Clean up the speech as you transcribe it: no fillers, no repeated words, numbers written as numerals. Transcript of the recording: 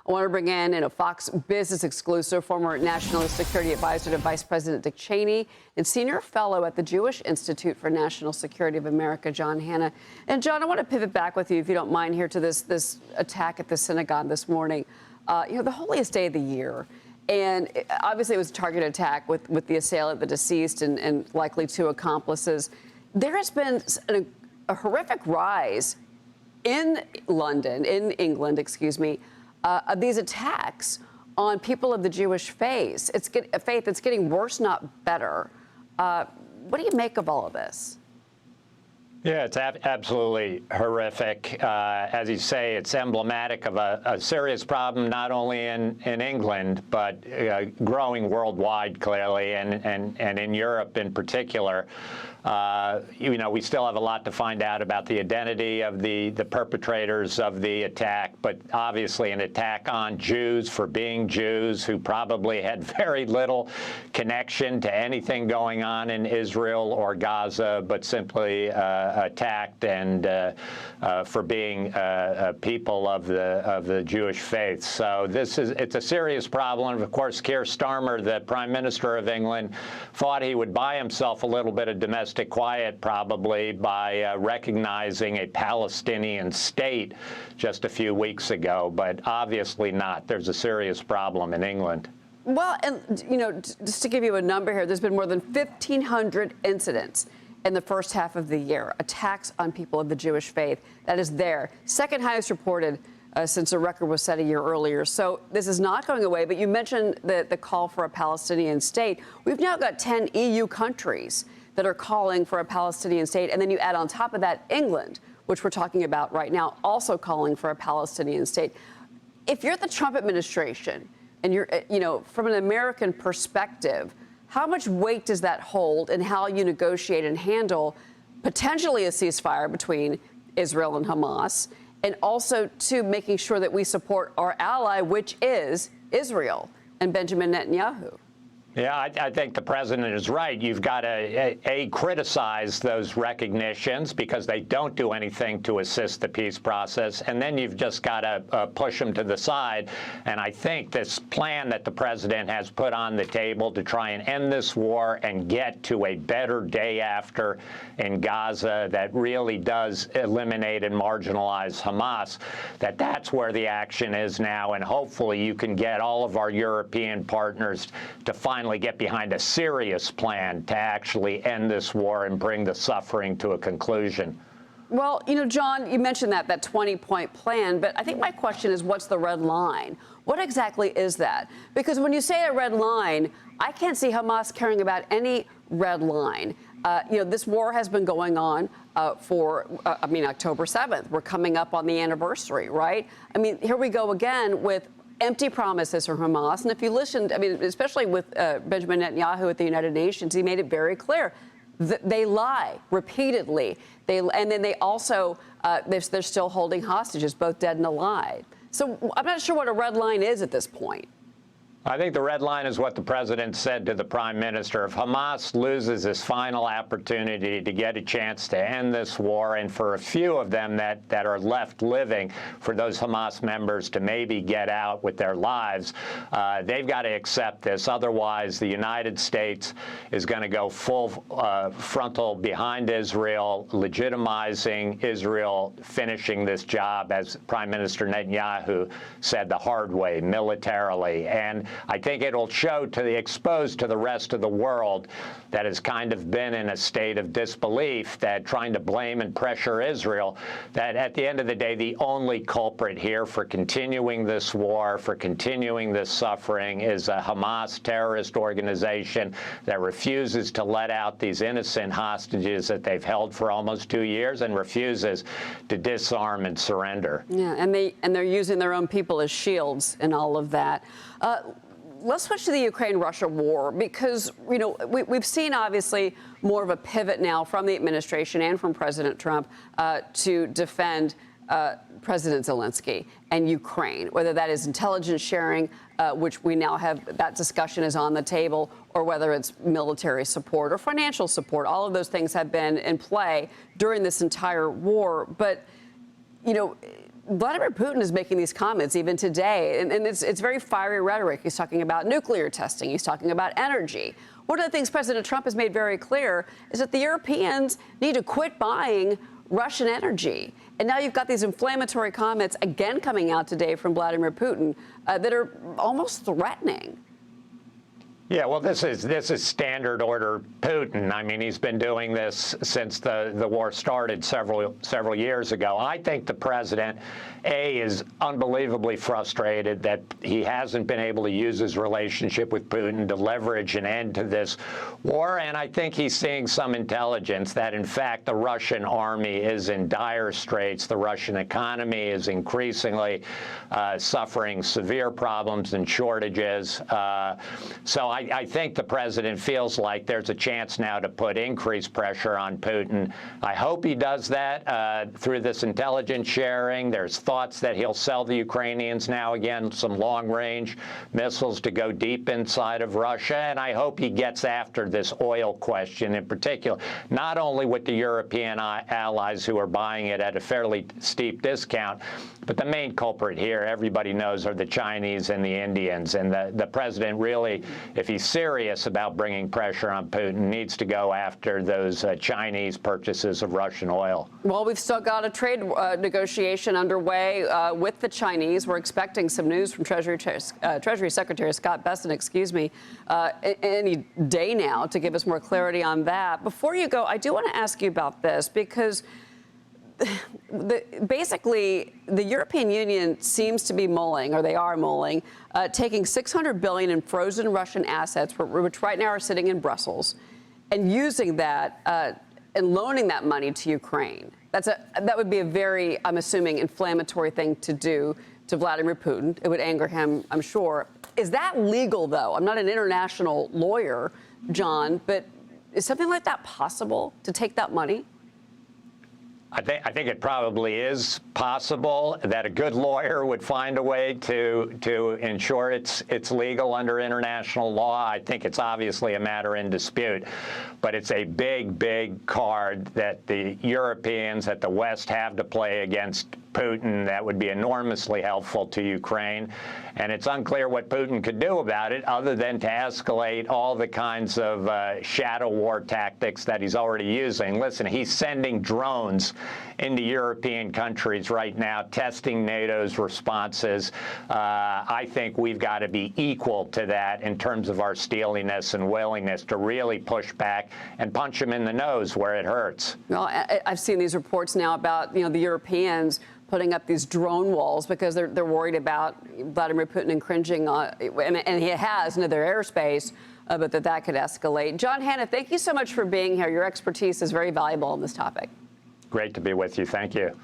I want to bring in a Fox Business exclusive, former National Security Advisor to Vice President Dick Cheney and Senior Fellow at the Jewish Institute for National Security of America, John Hanna. And John, I want to pivot back with you, if you don't mind, here to this attack at the synagogue this morning. The holiest day of the year. And obviously it was a targeted attack with the assailant, the deceased, and likely two accomplices. There has been a horrific rise in England, of these attacks on people of the Jewish faith. It's getting worse, not better. What do you make of all of this? Yeah, it's absolutely horrific. As you say, it's emblematic of a serious problem, not only in England, but growing worldwide, clearly, and in Europe in particular. We still have a lot to find out about the identity of the perpetrators of the attack, but obviously an attack on Jews for being Jews who probably had very little connection to anything going on in Israel or Gaza, but simply attacked and for being people of the Jewish faith. So it's a serious problem. Of course, Keir Starmer, the Prime Minister of England, thought he would buy himself a little bit of domestic quiet, probably, by recognizing a Palestinian state just a few weeks ago, but obviously not. There's a serious problem in England. Well, and, just to give you a number here, there's been more than 1,500 incidents in the first half of the year, attacks on people of the Jewish faith. That is their second highest reported since a record was set a year earlier. So this is not going away, but you mentioned the call for a Palestinian state. We've now got 10 EU countries that are calling for a Palestinian state, and then you add on top of that England, which we're talking about right now, also calling for a Palestinian state. If you're the Trump administration and you're, from an American perspective, how much weight does that hold in how you negotiate and handle potentially a ceasefire between Israel and Hamas, and also to making sure that we support our ally, which is Israel and Benjamin Netanyahu? Yeah, I think the president is right. You've got to, criticize those recognitions because they don't do anything to assist the peace process, and then you've just got to push them to the side. And I think this plan that the president has put on the table to try and end this war and get to a better day after in Gaza that really does eliminate and marginalize Hamas, that's where the action is now. And hopefully you can get all of our European partners to finally get behind a serious plan to actually end this war and bring the suffering to a conclusion. Well, John, you mentioned that 20-point plan, but I think my question is, what's the red line? What exactly is that? Because when you say a red line, I can't see Hamas caring about any red line. This war has been going on for October 7th. We're coming up on the anniversary, right? Here we go again with empty promises from Hamas. And if you listened, especially with Benjamin Netanyahu at the United Nations, he made it very clear that they lie repeatedly. And then they also, they're still holding hostages, both dead and alive. So I'm not sure what a red line is at this point. I think the red line is what the president said to the prime minister. If Hamas loses this final opportunity to get a chance to end this war, and for a few of them that are left living, for those Hamas members to maybe get out with their lives, they've got to accept this. Otherwise, the United States is going to go full frontal behind Israel, legitimizing Israel finishing this job, as Prime Minister Netanyahu said, the hard way, militarily. And I think it'll expose to the rest of the world that has kind of been in a state of disbelief, that trying to blame and pressure Israel, that at the end of the day, the only culprit here for continuing this war, for continuing this suffering, is a Hamas terrorist organization that refuses to let out these innocent hostages that they've held for almost 2 years and refuses to disarm and surrender. Yeah, and they're using their own people as shields in all of that. Let's switch to the Ukraine-Russia war, because, we've seen, obviously, more of a pivot now from the administration and from President Trump to defend President Zelensky and Ukraine, whether that is intelligence sharing, which we now have, that discussion is on the table, or whether it's military support or financial support. All of those things have been in play during this entire war. But, Vladimir Putin is making these comments even today, and it's very fiery rhetoric. He's talking about nuclear testing. He's talking about energy. One of the things President Trump has made very clear is that the Europeans need to quit buying Russian energy. And now you've got these inflammatory comments again coming out today from Vladimir Putin that are almost threatening. Yeah, well, this is standard order Putin. I mean, he's been doing this since the war started several years ago. I think the president, is unbelievably frustrated that he hasn't been able to use his relationship with Putin to leverage an end to this war. And I think he's seeing some intelligence that, in fact, the Russian army is in dire straits. The Russian economy is increasingly suffering severe problems and shortages. So I think the president feels like there's a chance now to put increased pressure on Putin. I hope he does that through this intelligence sharing. There's thoughts that he'll sell the Ukrainians now again some long-range missiles to go deep inside of Russia. And I hope he gets after this oil question in particular, not only with the European allies who are buying it at a fairly steep discount, but the main culprit here, everybody knows, are the Chinese and the Indians. And the president really, if he's serious about bringing pressure on Putin, needs to go after those Chinese purchases of Russian oil. Well, we've still got a trade negotiation underway with the Chinese. We're expecting some news from Treasury Secretary Scott Bessent, any day now to give us more clarity on that. Before you go, I do want to ask you about this because basically, the European Union seems to be mulling, or they are mulling, taking $600 billion in frozen Russian assets, which right now are sitting in Brussels, and using that and loaning that money to Ukraine. That would be a very, I'm assuming, inflammatory thing to do to Vladimir Putin. It would anger him, I'm sure. Is that legal, though? I'm not an international lawyer, John, but is something like that possible, to take that money? I think it probably is possible that a good lawyer would find a way to ensure it's legal under international law. I think it's obviously a matter in dispute, but it's a big, big card that the Europeans, that the West have to play against Putin that would be enormously helpful to Ukraine. And it's unclear what Putin could do about it other than to escalate all the kinds of shadow war tactics that he's already using. Listen, he's sending drones into European countries right now, testing NATO's responses. I think we've got to be equal to that in terms of our steeliness and willingness to really push back and punch him in the nose where it hurts. Well, I've seen these reports now about, the Europeans putting up these drone walls because they're worried about Vladimir Putin infringing on, and he has into their airspace, but that could escalate. John Hanna, thank you so much for being here. Your expertise is very valuable on this topic. Great to be with you. Thank you.